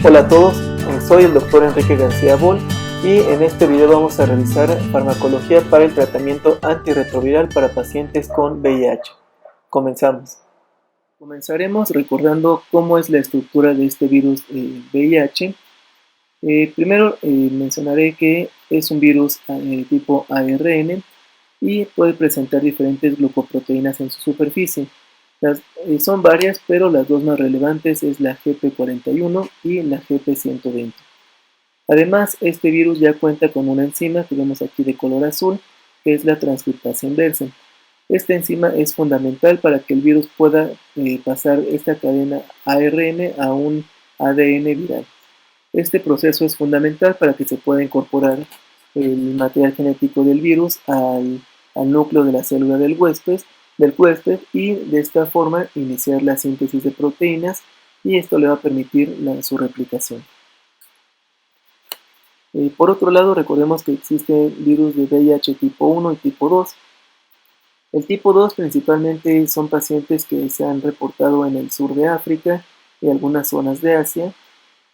Hola a todos, soy el doctor Enrique García Bol y en este video vamos a revisar farmacología para el tratamiento antirretroviral para pacientes con VIH. Comenzamos. Comenzaremos recordando cómo es la estructura de este virus VIH. Primero mencionaré que es un virus tipo ARN y puede presentar diferentes glucoproteínas en su superficie. Son varias, pero las dos más relevantes es la GP41 y la GP120. Además, este virus ya cuenta con una enzima que vemos aquí de color azul, que es la transcriptasa inversa. Esta enzima es fundamental para que el virus pueda pasar esta cadena ARN a un ADN viral. Este proceso es fundamental para que se pueda incorporar el material genético del virus al núcleo de la célula del huésped y de esta forma iniciar la síntesis de proteínas y esto le va a permitir su replicación. Por otro lado, recordemos que existe virus de VIH tipo 1 y tipo 2. El tipo 2 principalmente son pacientes que se han reportado en el sur de África y algunas zonas de Asia.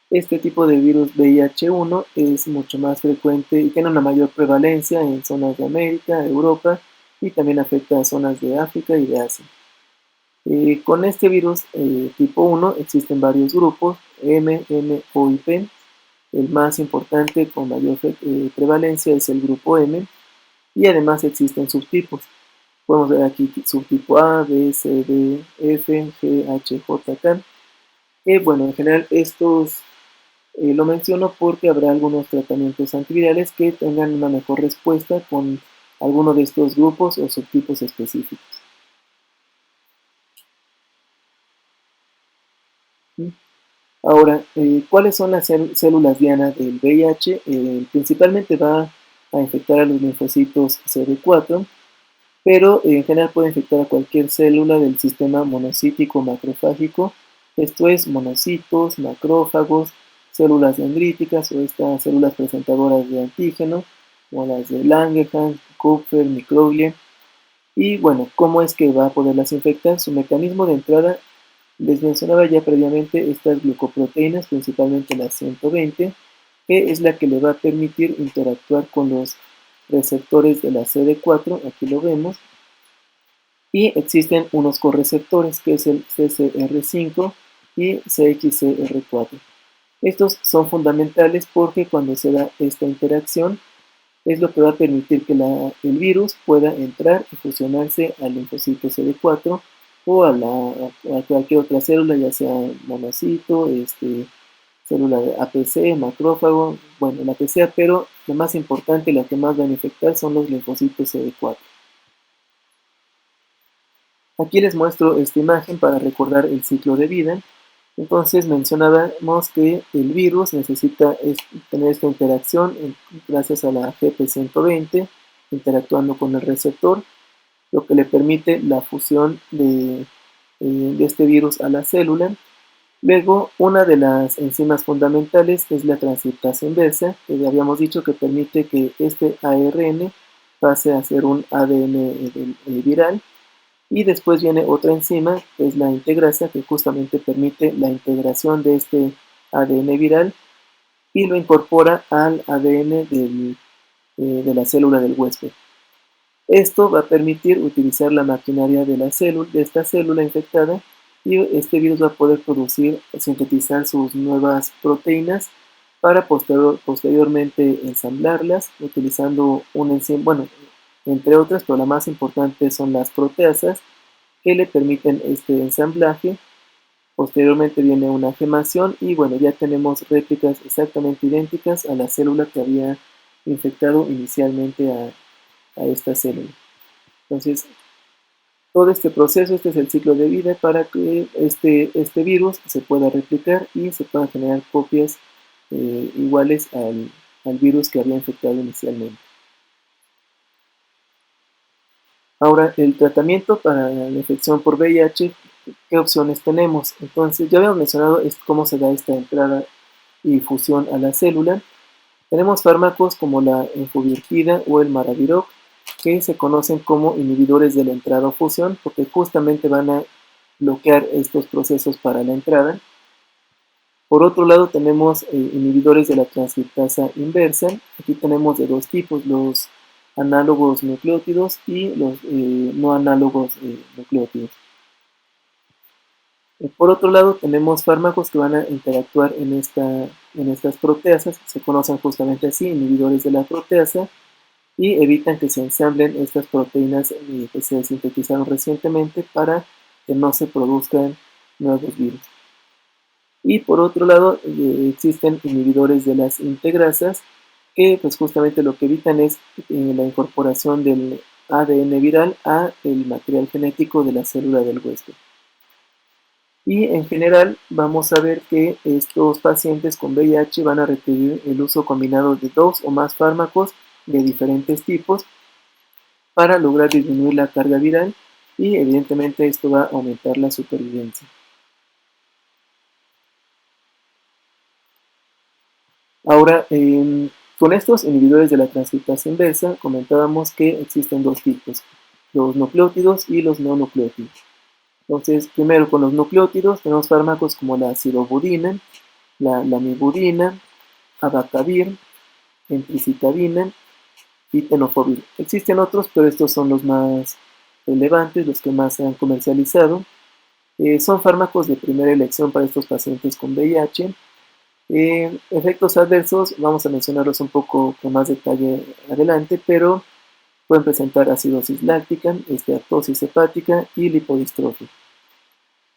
Este tipo de virus VIH1 es mucho más frecuente y tiene una mayor prevalencia en zonas de América, Europa y también afecta a zonas de África y de Asia. Con este virus tipo 1 existen varios grupos, M, N, O y P. El más importante con mayor prevalencia es el grupo M y además existen subtipos. Podemos ver aquí subtipo A, B, C, D, F, G, H, J, K. Bueno, en general estos lo menciono porque habrá algunos tratamientos antivirales que tengan una mejor respuesta con alguno de estos grupos o subtipos específicos. Ahora, ¿cuáles son las células diana del VIH? Principalmente va a infectar a los linfocitos CD4, pero en general puede infectar a cualquier célula del sistema monocítico macrofágico, esto es monocitos, macrófagos, células dendríticas o estas células presentadoras de antígeno, como las de Langerhans, Kupffer, microglia. Y bueno, ¿cómo es que va a poderlas infectar? Su mecanismo de entrada, les mencionaba ya previamente estas glucoproteínas, principalmente la 120, que es la que le va a permitir interactuar con los receptores de la CD4, aquí lo vemos, y existen unos correceptores, que es el CCR5 y CXCR4. Estos son fundamentales porque cuando se da esta interacción es lo que va a permitir que el virus pueda entrar y fusionarse al linfocito CD4 o a cualquier otra célula, ya sea monocito, célula de APC, macrófago, bueno, la que sea, pero lo más importante y la que más van a infectar son los linfocitos CD4. Aquí les muestro esta imagen para recordar el ciclo de vida. Entonces mencionábamos que el virus necesita tener esta interacción gracias a la GP120 interactuando con el receptor, lo que le permite la fusión de este virus a la célula. Luego, una de las enzimas fundamentales es la transcriptasa inversa, que ya habíamos dicho que permite que este ARN pase a ser un ADN viral. Y después viene otra enzima, que es la integrasa, que justamente permite la integración de este ADN viral y lo incorpora al ADN de la célula del huésped. Esto va a permitir utilizar la maquinaria de esta célula infectada y este virus va a poder sintetizar sus nuevas proteínas para posteriormente ensamblarlas utilizando una enzima, bueno, entre otras, pero la más importante son las proteasas que le permiten este ensamblaje. Posteriormente viene una gemación y bueno, ya tenemos réplicas exactamente idénticas a la célula que había infectado inicialmente a esta célula. Entonces, todo este proceso, este es el ciclo de vida para que este virus se pueda replicar y se puedan generar copias iguales al virus que había infectado inicialmente. Ahora, el tratamiento para la infección por VIH, ¿qué opciones tenemos? Entonces, ya habíamos mencionado cómo se da esta entrada y fusión a la célula. Tenemos fármacos como la enfuvirtida o el maraviroc, que se conocen como inhibidores de la entrada o fusión, porque justamente van a bloquear estos procesos para la entrada. Por otro lado tenemos inhibidores de la transcriptasa inversa. Aquí tenemos de dos tipos, los análogos nucleótidos y los no análogos nucleótidos. Por otro lado tenemos fármacos que van a interactuar en estas proteasas, que se conocen justamente así, inhibidores de la proteasa, y evitan que se ensamblen estas proteínas que se sintetizaron recientemente para que no se produzcan nuevos virus. Y por otro lado existen inhibidores de las integrasas que pues justamente lo que evitan es la incorporación del ADN viral a el material genético de la célula del huésped. Y en general vamos a ver que estos pacientes con VIH van a requerir el uso combinado de 2 o más fármacos de diferentes tipos para lograr disminuir la carga viral y evidentemente esto va a aumentar la supervivencia. Ahora, con estos inhibidores de la transcriptasa inversa comentábamos que existen dos tipos, los nucleótidos y los no nucleótidos. Entonces, primero con los nucleótidos tenemos fármacos como la acidobudina, la lamivudina, abacavir, emtricitabina y tenofovir. Existen otros, pero estos son los más relevantes, los que más se han comercializado. Son fármacos de primera elección para estos pacientes con VIH. Efectos adversos, vamos a mencionarlos un poco con más detalle adelante, pero pueden presentar acidosis láctica, esteatosis hepática y lipodistrofia.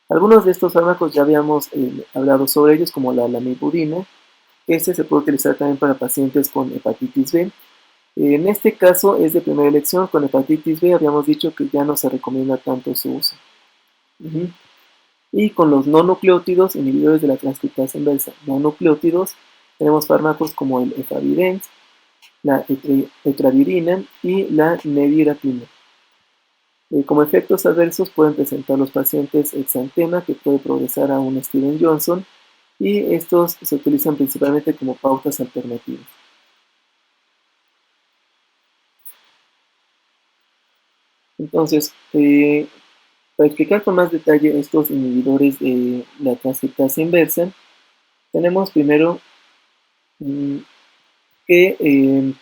Algunos de estos fármacos ya habíamos hablado sobre ellos, como la lamivudina. Este se puede utilizar también para pacientes con hepatitis B. En este caso es de primera elección. Con hepatitis B habíamos dicho que ya no se recomienda tanto su uso. Y con los no nucleótidos, inhibidores de la transcriptasa inversa no nucleótidos, tenemos fármacos como el efavirenz, la etravirina y la nevirapina. Como efectos adversos pueden presentar los pacientes exantema, que puede progresar a un Steven Johnson, y estos se utilizan principalmente como pautas alternativas. Entonces, para explicar con más detalle estos inhibidores de la transcriptasa inversa, tenemos primero que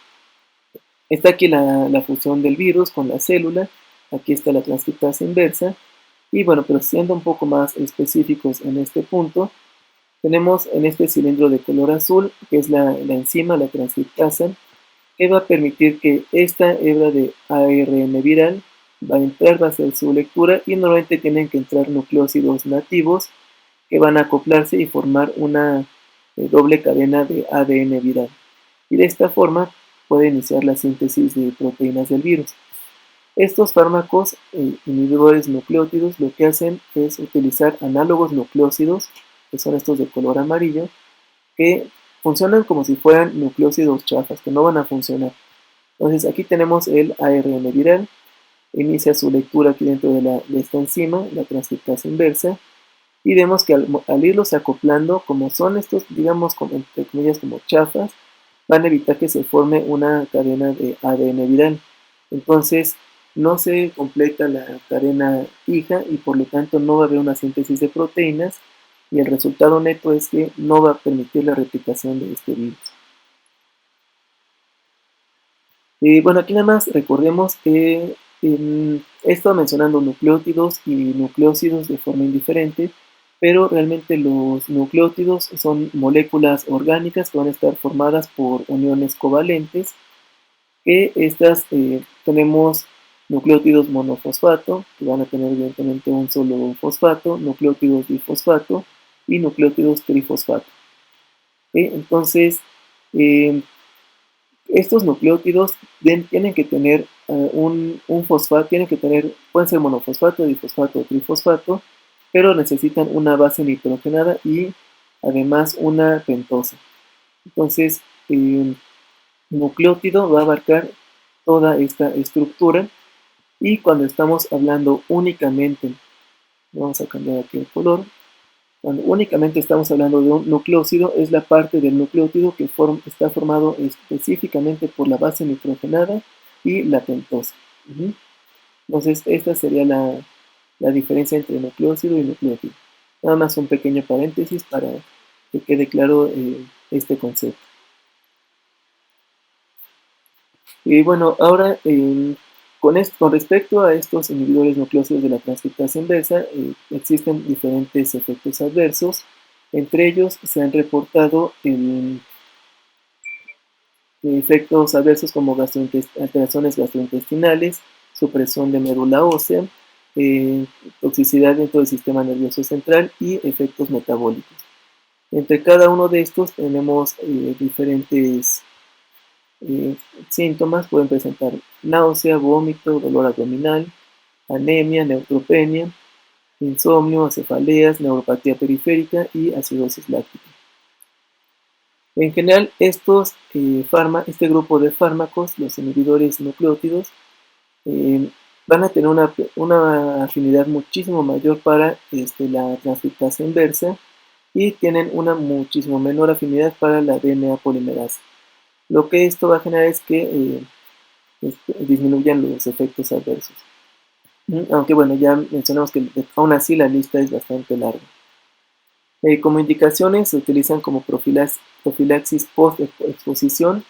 está aquí la fusión del virus con la célula, aquí está la transcriptasa inversa, y bueno, pero siendo un poco más específicos en este punto, tenemos en este cilindro de color azul, que es la enzima, la transcriptasa, que va a permitir que esta hebra de ARN viral va a entrar, va a hacer su lectura y normalmente tienen que entrar nucleócidos nativos que van a acoplarse y formar una doble cadena de ADN viral. Y de esta forma puede iniciar la síntesis de proteínas del virus. Estos fármacos inhibidores nucleótidos lo que hacen es utilizar análogos nucleócidos, que son estos de color amarillo, que funcionan como si fueran nucleócidos chafas, que no van a funcionar. Entonces aquí tenemos el ARN viral, inicia su lectura aquí dentro de esta enzima, la transcriptasa inversa, y vemos que al irlos acoplando, como son estos, digamos, entre comillas, como chafas, van a evitar que se forme una cadena de ADN viral. Entonces, no se completa la cadena hija y por lo tanto no va a haber una síntesis de proteínas y el resultado neto es que no va a permitir la replicación de este virus. Bueno, aquí nada más recordemos que he estado mencionando nucleótidos y nucleócidos de forma indiferente, pero realmente los nucleótidos son moléculas orgánicas que van a estar formadas por uniones covalentes, que estas tenemos nucleótidos monofosfato, que van a tener evidentemente un solo fosfato, nucleótidos difosfato y nucleótidos trifosfato. Entonces, estos nucleótidos tienen que tener un fosfato, pueden ser monofosfato, difosfato o trifosfato, pero necesitan una base nitrogenada y además una pentosa. Entonces, el nucleótido va a abarcar toda esta estructura y cuando estamos hablando únicamente, vamos a cambiar aquí el color, cuando únicamente estamos hablando de un nucleócido, es la parte del nucleótido que está formado específicamente por la base nitrogenada y la pentosa. Entonces, esta sería la diferencia entre nucleócido y nucleótido. Nada más un pequeño paréntesis para que quede claro este concepto. Y bueno, ahora con respecto a estos inhibidores nucleócidos de la transcriptasa inversa, existen diferentes efectos adversos. Entre ellos se han reportado efectos adversos como alteraciones gastrointestinales, supresión de médula ósea, toxicidad dentro del sistema nervioso central y efectos metabólicos. Entre cada uno de estos tenemos diferentes síntomas. Pueden presentar náusea, vómito, dolor abdominal, anemia, neutropenia, insomnio, cefaleas, neuropatía periférica y acidosis láctica. En general, este grupo de fármacos, los inhibidores nucleótidos, van a tener una afinidad muchísimo mayor para la transcriptasa inversa y tienen una muchísimo menor afinidad para la DNA polimerasa. Lo que esto va a generar es que disminuyan los efectos adversos. Aunque bueno, ya mencionamos que aún así la lista es bastante larga. Como indicaciones se utilizan como profilaxis post-exposición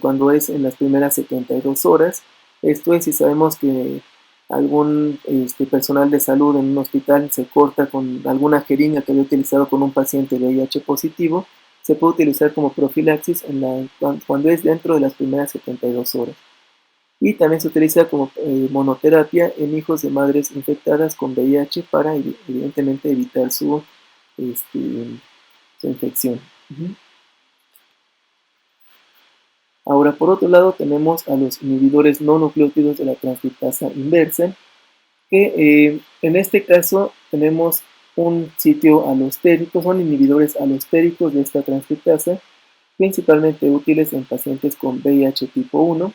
cuando es en las primeras 72 horas. Esto es si sabemos que algún personal de salud en un hospital se corta con alguna jeringa que había utilizado con un paciente VIH positivo, se puede utilizar como profilaxis cuando es dentro de las primeras 72 horas. Y también se utiliza como monoterapia en hijos de madres infectadas con VIH para evidentemente evitar su infección. Ahora, por otro lado, tenemos a los inhibidores no nucleótidos de la transcriptasa inversa, que en este caso tenemos un sitio alostérico, son inhibidores alostéricos de esta transcriptasa, principalmente útiles en pacientes con VIH tipo 1,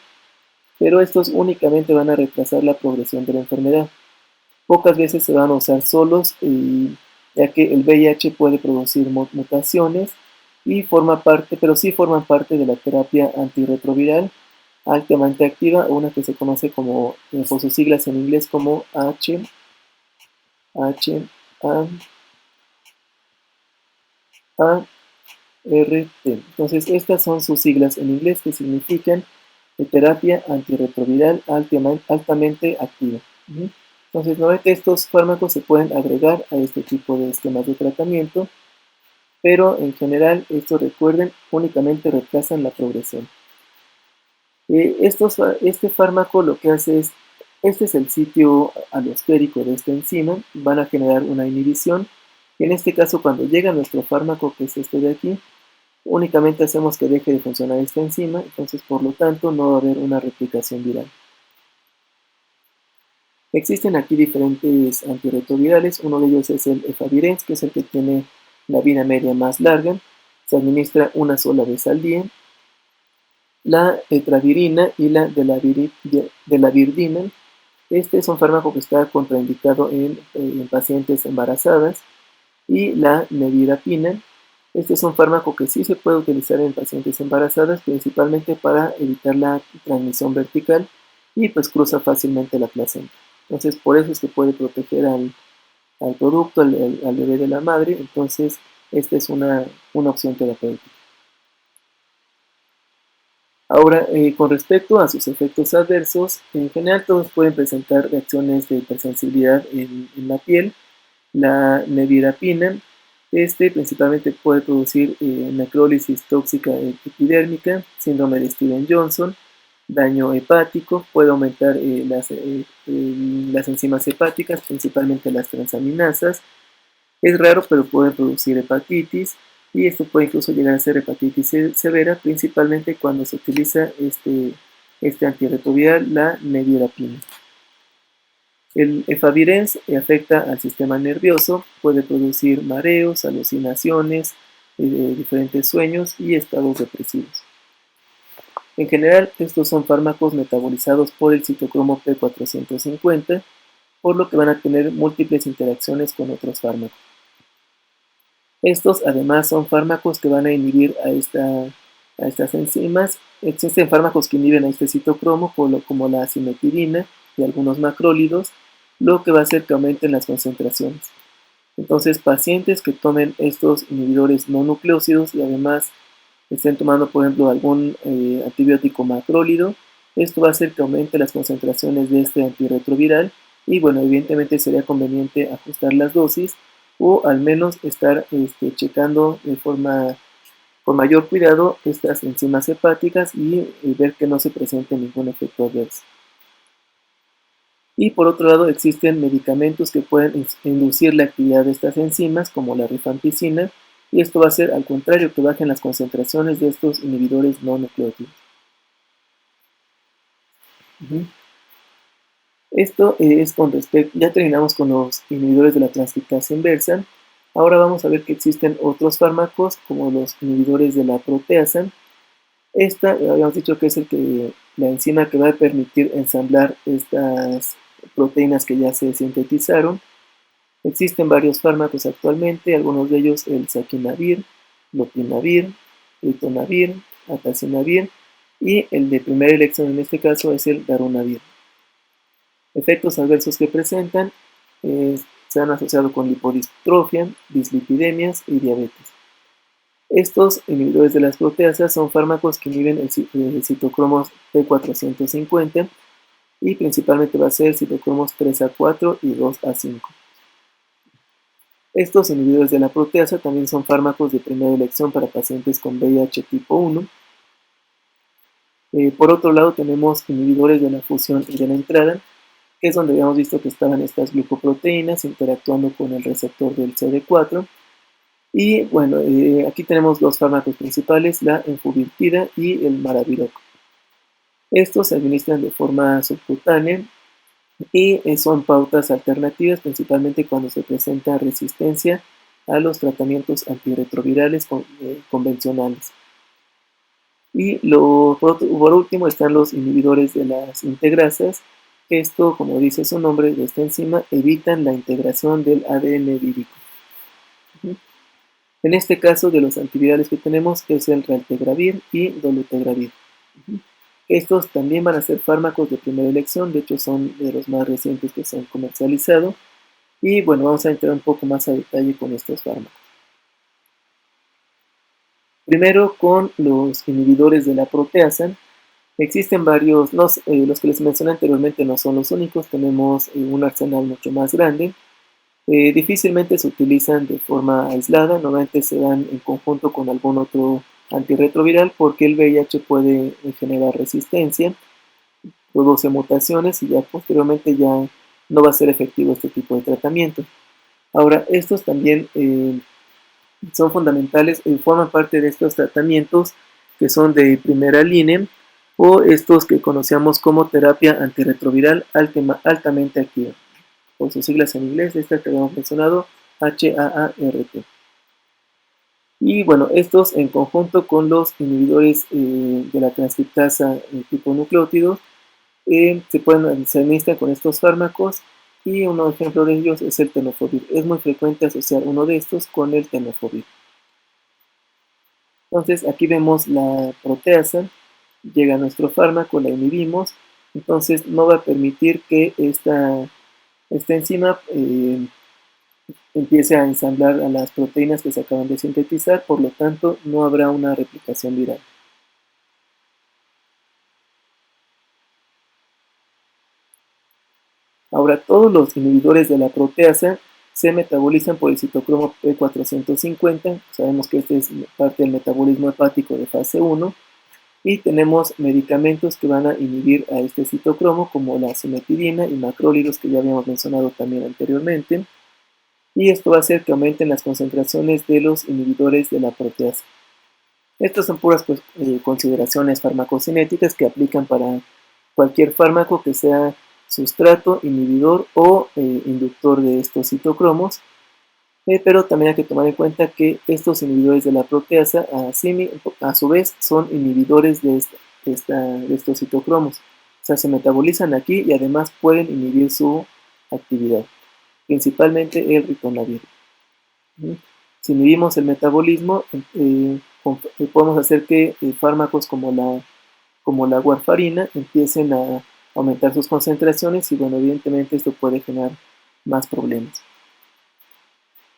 pero estos únicamente van a retrasar la progresión de la enfermedad. Pocas veces se van a usar solos, ya que el VIH puede producir mutaciones y pero sí forman parte de la terapia antirretroviral altamente activa, una que se conoce como, por sus siglas en inglés, como ART. Entonces, estas son sus siglas en inglés que significan terapia antirretroviral altamente activa. Entonces, nuevamente estos fármacos se pueden agregar a este tipo de esquemas de tratamiento, pero en general, estos, recuerden, únicamente retrasan la progresión. Este fármaco lo que hace es, este es el sitio alostérico de esta enzima, van a generar una inhibición, y en este caso cuando llega nuestro fármaco, que es este de aquí, únicamente hacemos que deje de funcionar esta enzima, entonces por lo tanto no va a haber una replicación viral. Existen aquí diferentes antirretrovirales, uno de ellos es el efavirenz, que es el que tiene la vida media más larga, se administra una sola vez al día. La etravirina y la delavirdina, este es un fármaco que está contraindicado en pacientes embarazadas, y la nevirapina, este es un fármaco que sí se puede utilizar en pacientes embarazadas, principalmente para evitar la transmisión vertical y pues cruza fácilmente la placenta. Entonces por eso es que puede proteger al producto, al bebé de la madre. Entonces esta es una opción terapéutica. Ahora, con respecto a sus efectos adversos, en general todos pueden presentar reacciones de hipersensibilidad en la piel. La nevirapina, principalmente puede producir necrólisis tóxica epidérmica, síndrome de Stevens-Johnson, daño hepático, puede aumentar las enzimas hepáticas, principalmente las transaminasas. Es raro, pero puede producir hepatitis, y esto puede incluso llegar a ser hepatitis severa, principalmente cuando se utiliza este antirretroviral, la nevirapina. El efavirenz afecta al sistema nervioso, puede producir mareos, alucinaciones, diferentes sueños y estados depresivos. En general, estos son fármacos metabolizados por el citocromo P450, por lo que van a tener múltiples interacciones con otros fármacos. Estos además son fármacos que van a inhibir a estas enzimas. Existen fármacos que inhiben a este citocromo, como la cimetidina y algunos macrólidos, lo que va a hacer que aumenten las concentraciones. Entonces, pacientes que tomen estos inhibidores no nucleócidos y además estén tomando, por ejemplo, algún antibiótico macrólido, esto va a hacer que aumente las concentraciones de este antirretroviral y, bueno, evidentemente sería conveniente ajustar las dosis o al menos estar checando con mayor cuidado estas enzimas hepáticas y ver que no se presente ningún efecto adverso. Y por otro lado, existen medicamentos que pueden inducir la actividad de estas enzimas, como la rifampicina, y esto va a ser al contrario, que bajen las concentraciones de estos inhibidores no nucleótidos. Esto es con respecto, ya terminamos con los inhibidores de la transcriptasa inversa. Ahora vamos a ver que existen otros fármacos, como los inhibidores de la proteasa. Esta, habíamos dicho que es la enzima que va a permitir ensamblar estas proteínas que ya se sintetizaron. Existen varios fármacos actualmente, algunos de ellos el saquinavir, lopinavir, ritonavir, atacinavir y el de primera elección en este caso es el darunavir. Efectos adversos que presentan se han asociado con lipodistrofia, dislipidemias y diabetes. Estos inhibidores de las proteasas son fármacos que inhiben el citocromos P450 y principalmente va a ser citocromos 3A4 y 2A5. Estos inhibidores de la proteasa también son fármacos de primera elección para pacientes con VIH tipo 1. Por otro lado tenemos inhibidores de la fusión y de la entrada, que es donde habíamos visto que estaban estas glucoproteínas interactuando con el receptor del CD4. Y bueno, aquí tenemos dos fármacos principales, la enfuvirtida y el maraviroc. Estos se administran de forma subcutánea y son pautas alternativas, principalmente cuando se presenta resistencia a los tratamientos antirretrovirales convencionales. Y por último están los inhibidores de las integrasas. Esto, como dice su nombre de esta enzima, evitan la integración del ADN vírico. En este caso, de los antivirales que tenemos es el raltegravir y dolutegravir. Estos también van a ser fármacos de primera elección, de hecho son de los más recientes que se han comercializado. Y bueno, vamos a entrar un poco más a detalle con estos fármacos. Primero, con los inhibidores de la proteasa. Existen varios, los que les mencioné anteriormente no son los únicos, tenemos un arsenal mucho más grande. Difícilmente se utilizan de forma aislada, normalmente se dan en conjunto con algún otro antirretroviral porque el VIH puede generar resistencia, produce mutaciones y ya posteriormente ya no va a ser efectivo este tipo de tratamiento. Ahora, estos también son fundamentales y forman parte de estos tratamientos que son de primera línea o estos que conocemos como terapia antirretroviral altamente activa, por sus siglas en inglés, esta que habíamos mencionado, HAART. Y bueno, estos en conjunto con los inhibidores de la transcriptasa tipo nucleótidos se administran con estos fármacos y un ejemplo de ellos es el tenofovir. Es muy frecuente asociar uno de estos con el tenofovir. Entonces aquí vemos la proteasa, llega nuestro fármaco, la inhibimos, entonces no va a permitir que esta enzima empiece a ensamblar a las proteínas que se acaban de sintetizar, por lo tanto no habrá una replicación viral. Ahora, todos los inhibidores de la proteasa se metabolizan por el citocromo P450, sabemos que este es parte del metabolismo hepático de fase 1, y tenemos medicamentos que van a inhibir a este citocromo, como la cimetidina y macrólidos que ya habíamos mencionado también anteriormente, y esto va a hacer que aumenten las concentraciones de los inhibidores de la proteasa. Estas son puras consideraciones farmacocinéticas que aplican para cualquier fármaco que sea sustrato, inhibidor o inductor de estos citocromos, pero también hay que tomar en cuenta que estos inhibidores de la proteasa a su vez son inhibidores de estos citocromos, o sea, se metabolizan aquí y además pueden inhibir su actividad, principalmente el ritonavir. Si inhibimos el metabolismo, podemos hacer que fármacos como la warfarina empiecen a aumentar sus concentraciones y bueno, evidentemente esto puede generar más problemas.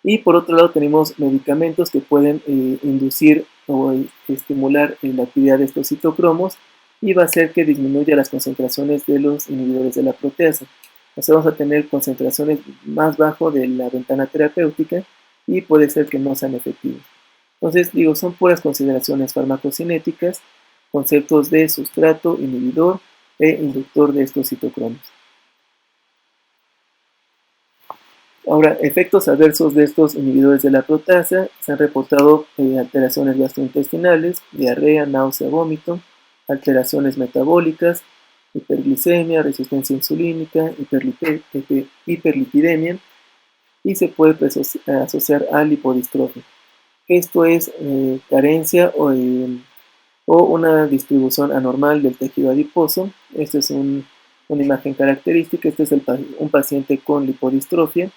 Y por otro lado tenemos medicamentos que pueden inducir o estimular la actividad de estos citocromos y va a hacer que disminuya las concentraciones de los inhibidores de la proteasa. O sea, vamos a tener concentraciones más bajo de la ventana terapéutica y puede ser que no sean efectivos. Entonces, digo, son puras consideraciones farmacocinéticas, conceptos de sustrato, inhibidor e inductor de estos citocromos. Ahora, efectos adversos de estos inhibidores de la proteasa: se han reportado alteraciones gastrointestinales, diarrea, náusea, vómito, alteraciones metabólicas, hiperglicemia, resistencia insulínica, hiperlipidemia, y se puede asociar a lipodistrofia. Esto es carencia o una distribución anormal del tejido adiposo. Esta es una imagen característica. Este es un paciente con lipodistrofia.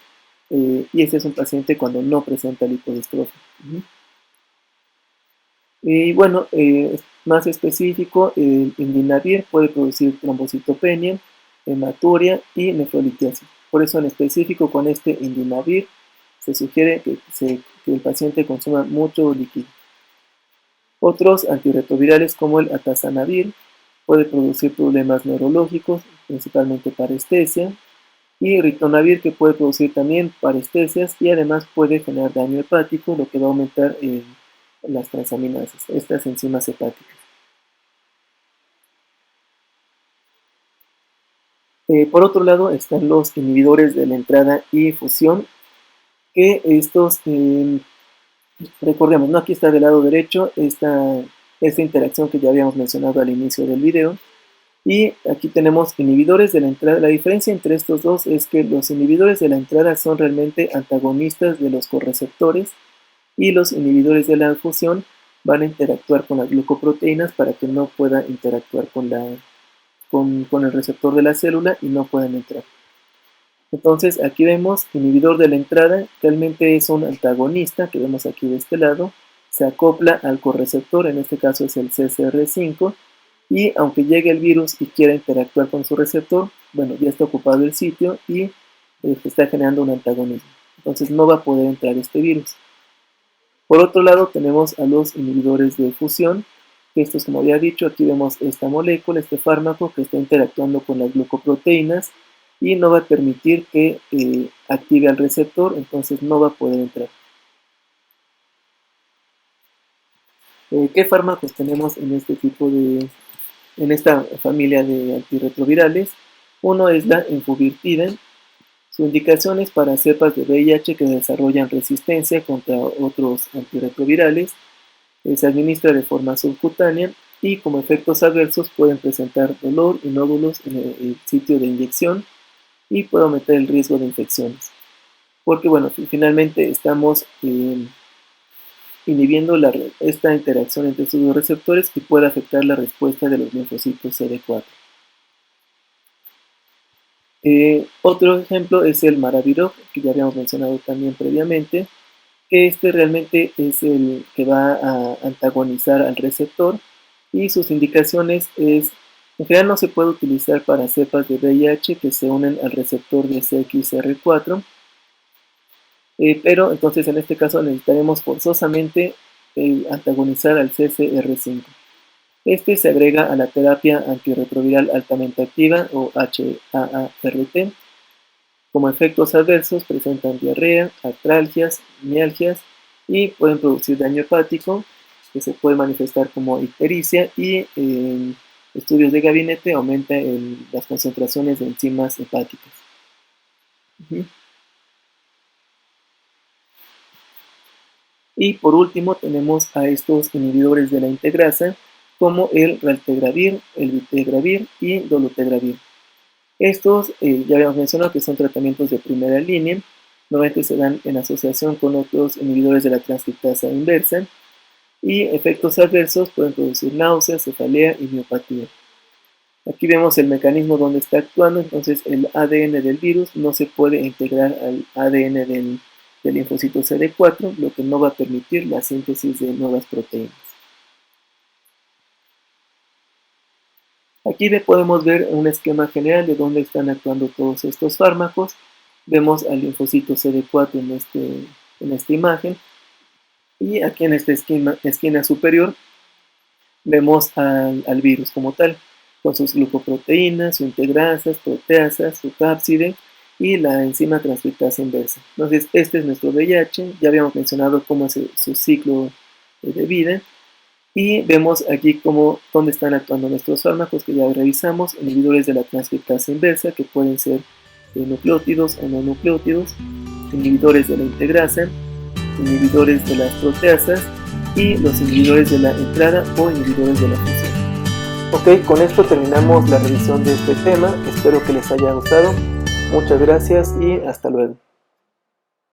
Y este es un paciente cuando no presenta lipodistrofia. Y bueno, más específico, el indinavir puede producir trombocitopenia, hematuria y nefrolitiasis. Por eso en específico con este indinavir se sugiere que el paciente consuma mucho líquido. Otros antirretrovirales como el atazanavir puede producir problemas neurológicos, principalmente parestesia, y ritonavir, que puede producir también parestesias y además puede generar daño hepático, lo que va a aumentar las transaminasas, estas enzimas hepáticas. Por otro lado están los inhibidores de la entrada y fusión, que estos, recordemos, ¿no? Aquí está del lado derecho esta interacción que ya habíamos mencionado al inicio del video. Y aquí tenemos inhibidores de la entrada. La diferencia entre estos dos es que los inhibidores de la entrada son realmente antagonistas de los correceptores y los inhibidores de la fusión van a interactuar con las glucoproteínas para que no pueda interactuar con el receptor de la célula y no puedan entrar. Entonces aquí vemos inhibidor de la entrada, realmente es un antagonista que vemos aquí de este lado, se acopla al correceptor, en este caso es el CCR5, y aunque llegue el virus y quiera interactuar con su receptor, bueno, ya está ocupado el sitio y está generando un antagonismo. Entonces no va a poder entrar este virus. Por otro lado tenemos a los inhibidores de fusión, que estos, como había dicho, aquí vemos esta molécula, este fármaco que está interactuando con las glucoproteínas y no va a permitir que active al receptor, entonces no va a poder entrar. ¿Qué fármacos tenemos en este tipo de, en esta familia de antirretrovirales? Uno es la enfuvirtida. Su indicación es para cepas de VIH que desarrollan resistencia contra otros antirretrovirales. Se administra de forma subcutánea y como efectos adversos pueden presentar dolor y nódulos en el sitio de inyección y puede aumentar el riesgo de infecciones. Porque bueno, finalmente estamos inhibiendo esta interacción entre estos dos receptores y puede afectar la respuesta de los linfocitos CD4. Otro ejemplo es el Maraviroc, que ya habíamos mencionado también previamente, que este realmente es el que va a antagonizar al receptor y sus indicaciones es, en general no se puede utilizar para cepas de VIH que se unen al receptor de CXR4, pero entonces en este caso necesitaremos forzosamente antagonizar al CCR5. Este se agrega a la terapia antirretroviral altamente activa o HAART. Como efectos adversos presentan diarrea, artralgias, mialgias y pueden producir daño hepático que se puede manifestar como ictericia y en estudios de gabinete aumenta las concentraciones de enzimas hepáticas. Y por último tenemos a estos inhibidores de la integrasa como el raltegravir, el vitegravir y dolutegravir. Estos ya habíamos mencionado que son tratamientos de primera línea, normalmente se dan en asociación con otros inhibidores de la transcriptasa inversa y efectos adversos pueden producir náuseas, cefalea y miopatía. Aquí vemos el mecanismo donde está actuando, entonces el ADN del virus no se puede integrar al ADN del linfocito CD4, lo que no va a permitir la síntesis de nuevas proteínas. Aquí podemos ver un esquema general de dónde están actuando todos estos fármacos. Vemos al linfocito CD4 en esta imagen. Y aquí en esta esquina superior vemos al virus como tal, con sus glucoproteínas, su integrasas, proteasas, su cápside y la enzima transcriptasa inversa. Entonces, este es nuestro VIH. Ya habíamos mencionado cómo es su ciclo de vida. Y vemos aquí dónde están actuando nuestros fármacos, que ya revisamos: inhibidores de la transcriptasa inversa, que pueden ser nucleótidos o no nucleótidos, inhibidores de la integrasa, inhibidores de las proteasas y los inhibidores de la entrada o inhibidores de la función. Ok, con esto terminamos la revisión de este tema. Espero que les haya gustado. Muchas gracias y hasta luego.